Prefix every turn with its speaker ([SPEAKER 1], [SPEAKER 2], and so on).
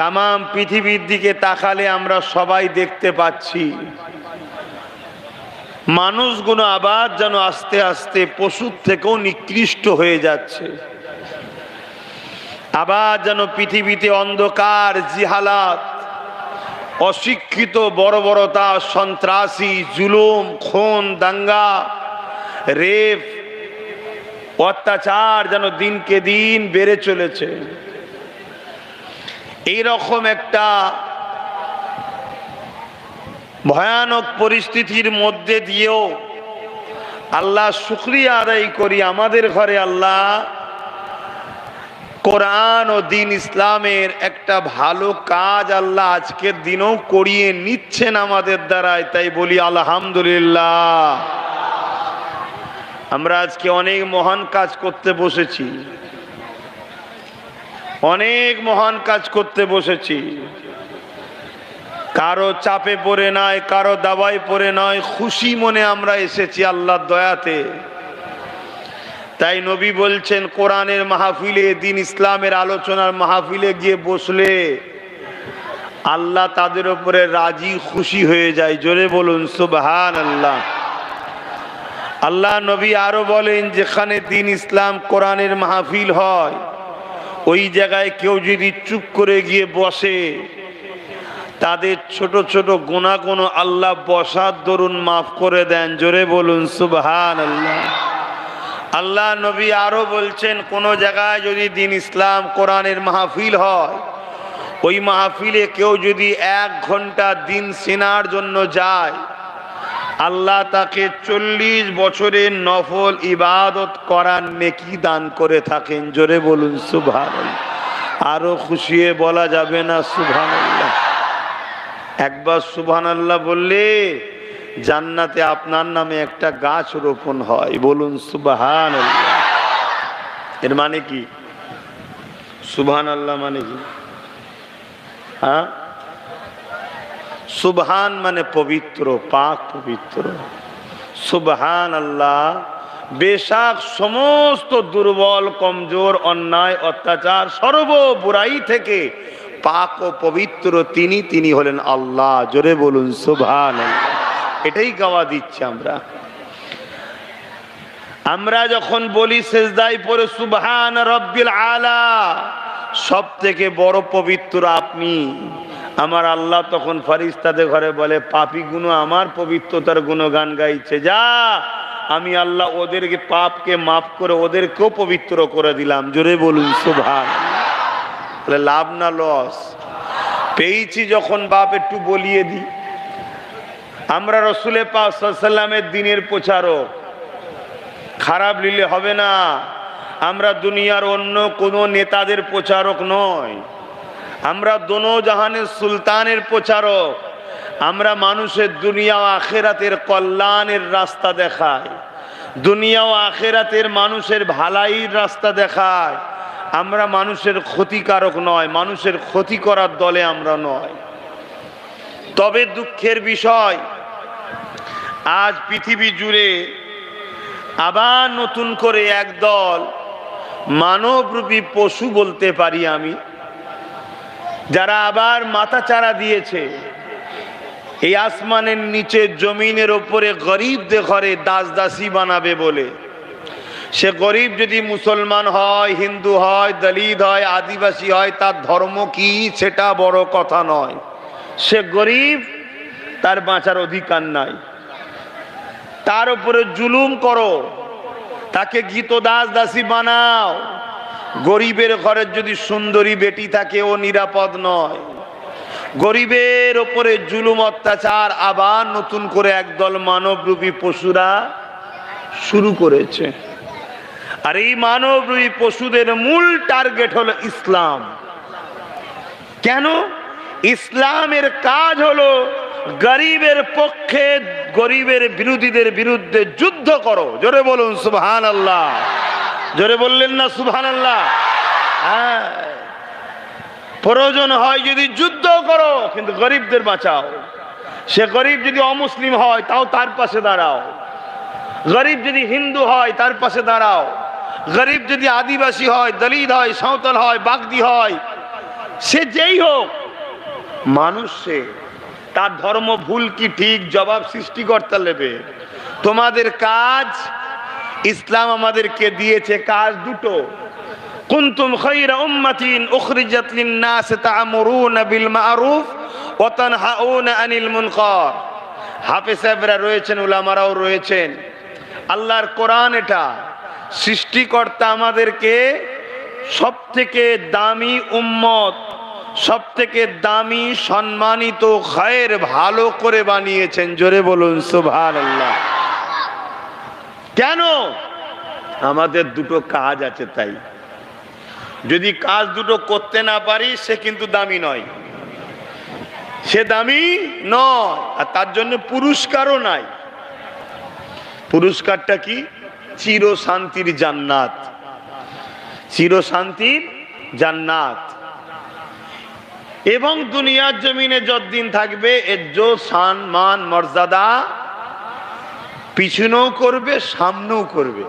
[SPEAKER 1] তামাম পৃথিবীর দিকে তাকালে আমরা সবাই দেখতে পাচ্ছি মানুষগুলো আবার যেন আস্তে আস্তে পশুর থেকেও নিকৃষ্ট হয়ে যাচ্ছে। আবার যেন পৃথিবীতে অন্ধকার, জিহালাত, অশিক্ষিত, বর্বরতা, সন্ত্রাসী, জুলুম, খুন, দাঙ্গা, রেপ, অত্যাচার যেন দিনকে দিন বেড়ে চলেছে। এইরকম একটা ভয়ানক পরিস্থিতির মধ্যে দিয়েও আল্লাহ শুকরিয়া আদায় করি, আমাদের ঘরে আল্লাহ কোরআন ও দিন ইসলামের একটা ভালো কাজ আল্লাহ আজকের দিনেও করিয়ে নিচ্ছেন আমাদের দ্বারাই। তাই বলি আলহামদুলিল্লাহ। আমরা আজকে অনেক মহান কাজ করতে বসেছি, অনেক মহান কাজ করতে বসেছি। কারো চাপে পড়ে নয়, কারো দাবায় পড়ে নয়, খুশি মনে আমরা এসেছি আল্লাহর দয়াতে। তাই নবী বলছেন, কোরআনের মাহফিলে, দিন ইসলামের আলোচনার মাহফিলে গিয়ে বসলে আল্লাহ তাদের উপরে রাজি খুশি হয়ে যায়। জোরে বলুন সুবহানাল্লাহ। আল্লাহ নবী আরো বলেন, যেখানে দিন ইসলাম কোরআনের মাহফিল হয় ওই জায়গায় কেউ যদি চুপ করে গিয়ে বসে, তাদের ছোট ছোট গুনাহগুলো আল্লাহ বসার দরুন মাফ করে দেন। জোরে বলুন সুবহানাল্লাহ। আল্লাহ নবী আরো বলছেন, কোন জায়গায় যদি দিন ইসলাম কোরআনের মাহফিল হয়, ওই মাহফিলে কেউ যদি 1 ঘন্টা দিন শোনার জন্য যায়, আল্লাহ তাকে 40 বছরের নফল ইবাদত করার নেকি দান করে থাকেন। জোরে বলুন সুবহানাল্লাহ। আরো খুশিয়ে বলা যাবে না সুবহানাল্লাহ? একবার সুবহানাল্লাহ বললে জান্নাতে আপনার নামে একটা গাছ রোপণ হয়। বলুন সুবহানাল্লাহ। এর মানে কি? সুবহানাল্লাহ মানে কি? হ্যাঁ, সুবহান মানে পবিত্র, পাক পবিত্র। সুবহানাল্লাহ, বেশক সমস্ত দুর্বল, কমজোর, অন্যায়, অত্যাচার, সর্ব বুরাই থেকে পাক ও পবিত্র তিনি হলেন আল্লাহ। জোরে বলুন সুবহানাল্লাহ। এটাই গাওয়া দিচ্ছি আমরা। আমরা যখন বলি সেজদায় পড়ে সুবহান রাব্বিল আলা, সব থেকে বড় পবিত্র আপনি আমার আল্লাহ, তখন ফেরেশতাদের ঘরে বলে, পাপী গুণ আমার পবিত্রতার গুণগান গাইছে, যা আমি আল্লাহ ওদেরকে পাপকে মাফ করে ওদেরকেও পবিত্র করে দিলাম। জোরে বলুন সুবহানাল্লাহ। লাভ না লস? পেয়েছি যখন বাপ একটু বলিয়ে দিই। আমরা রসুলের পাক সাল্লাল্লাহু আলাইহি ওয়াসাল্লামের দিনের প্রচারক, খারাপ নিলে হবে না। আমরা দুনিয়ার অন্য কোনো নেতাদের প্রচারক নয়, আমরা দোনো জাহানের সুলতানের প্রচারক। আমরা মানুষের দুনিয়া ও আখিরাতের কল্যাণের রাস্তা দেখাই, দুনিয়া ও আখিরাতের মানুষের ভালাইয়ের রাস্তা দেখাই। আমরা মানুষের ক্ষতিকারক নয়, মানুষের ক্ষতি করার দলে আমরা নয়। তবে দুঃখের বিষয়, আজ পৃথিবী জুড়ে আবার নতুন করে একদল মানবরূপী পশু বলতে পারি আমি, যারা আবার মাথাচাড়া দিয়েছে এই আসমানের নিচে জমিনের ওপরে গরিবদের ঘরে দাস দাসী বানাবে বলে। সে গরিব যদি মুসলমান হয়, হিন্দু হয়, দলিত হয়, আদিবাসী হয়, তার ধর্ম কি সেটা বড় কথা নয়। সে গরিব, তার বাঁচার অধিকার নাই। তার উপরে জুলুম করো, তাকে গীত দাস দাসী বানাও। গরিবের ঘরের যদি সুন্দরী বেটি থাকে, ও নিরাপদ নয়। গরিবের ওপরে জুলুম, অত্যাচার আবার নতুন করে একদল মানবরূপী পশুরা শুরু করেছে। আর এই মানবরূপী পশুদের মূল টার্গেট হলো ইসলাম। কেন? ইসলামের কাজ হলো গরিবের পক্ষে, গরিবের বিরোধীদের বিরুদ্ধে যুদ্ধ করো। জোরে বলুন সুবহানাল্লাহ। জোরে বললেন না সুবহানাল্লাহ? হ্যাঁ, প্রয়োজন হয় যদি যুদ্ধ করো, কিন্তু গরিবদের বাঁচাও। সে গরিব যদি অমুসলিম হয় তাও তার পাশে দাঁড়াও, গরিব যদি হিন্দু হয় তার পাশে দাঁড়াও, গরিব যদি আদিবাসী হয়, দলিত হয়, সাঁওতাল হয়, বাগদি হয়, সে যেই হোক মানুষ, সে তার ধর্ম ভুল কি ঠিক জবাব সৃষ্টিকর্তা নেবে। তোমাদের কাজ, ইসলাম আমাদেরকে দিয়েছে কাজ দুটো। কুনতুম খায়রা উম্মাতিন উখরিজাত লিন-নাস তা'মুরুনা বিল মা'রুফ ওয়া তানহাউনা আনিল মুনকার। হাফেজ সাহেবরা রয়েছেন, উলামারাও রয়েছেন। আল্লাহর কোরআন এটা। সৃষ্টিকর্তা আমাদেরকে সবথেকে দামি উম্মত, সবথেকে দামি সম্মানিত খায়ের ভালো করে বানিয়েছেন। জোরে বলুন সুবহানাল্লাহ। কেন? আমাদের দুটো কাজ আছে, তাই যদি কাজ দুটো করতে না পারি সে কিন্তু দামি নয়, সে দামি নয়। আর তার জন্য পুরস্কারও নাই। পুরস্কারটা কি? চির শান্তির জান্নাত, চির শান্তির জান্নাত। এবং দুনিয়ার জমিনে যতদিন থাকবে ইজ্জত সম্মান মর্যাদা পিছনেও করবে সামনেও করবে।